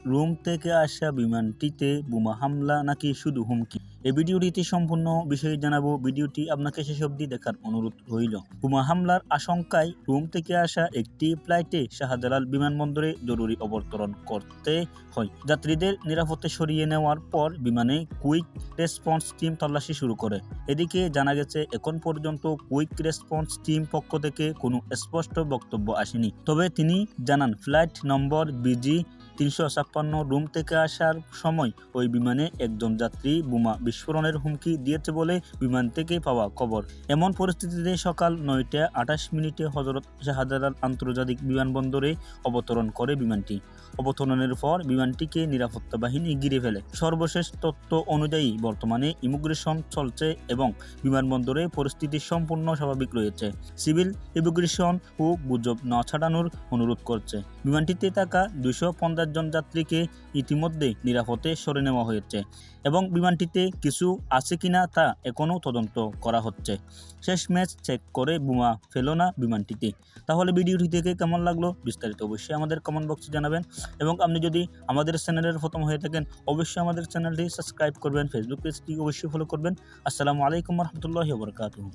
Rome থেকে আসা বিমানটিতে বোমা হামলা নাকি শুধু হুমকি? এই ভিডিওটিতে সম্পূর্ণ বিষয়ে জানাবো। ভিডিওটি আপনাকে শেষ অবধি দেখার অনুরোধ রইল। বোমা হামলার আশঙ্কায় রোম থেকে আসা একটি ফ্লাইটে শাহজালাল বিমানবন্দরে জরুরি অবতরণ করতে হয়। যাত্রীদের নিরাপদে সরিয়ে নেওয়ার পর বিমানে কুইক রেসপন্স টিম তল্লাশি শুরু করে। এদিকে জানা গেছে এখন পর্যন্ত কুইক রেসপন্স টিম পক্ষ থেকে কোনো স্পষ্ট বক্তব্য আসেনি। তবে তিনি জানান ফ্লাইট নম্বর BG 356 রোম থেকে আসার সময় ওই বিমানে একজন যাত্রী বোমা বিস্ফোরণের হুমকি দিয়েছে বলে বিমান থেকে পাওয়া খবর। এমন পরিস্থিতিতে সকাল 9টা 28 হজরত শাহজালাল আন্তর্জাতিক বিমানবন্দরে অবতরণ করে বিমানটি। অবতরণের পর বিমানটিকে নিরাপত্তা বাহিনী ঘিরে ফেলে। সর্বশেষ তথ্য অনুযায়ী বর্তমানে ইমিগ্রেশন চলছে এবং বিমানবন্দরে পরিস্থিতি সম্পূর্ণ স্বাভাবিক রয়েছে। সিভিল ইমিগ্রেশন ও গুজব না ছড়ানোর অনুরোধ করছে। বিমানটিতে থাকা 250 জন যাত্রীকে ইতিমধ্যে নিরাপদে সরে নেওয়া হয়েছে এবং বিমানটিতে কিছু আছে কিনা তা এখনও তদন্ত করা হচ্ছে। শেষমেশ চেক করে বোমা ফেলো না বিমানটিতে। তাহলে ভিডিওটি দেখে কেমন লাগলো বিস্তারিত অবশ্যই আমাদের কমেন্ট বক্সে জানাবেন এবং আপনি যদি আমাদের চ্যানেলের প্রথম হয়ে থাকেন অবশ্যই আমাদের চ্যানেলটি সাবস্ক্রাইব করবেন, ফেসবুক পেজটি অবশ্যই ফলো করবেন। আসসালামু আলাইকুম রহমতুল্লাহি ওয়া বারাকাতুহু।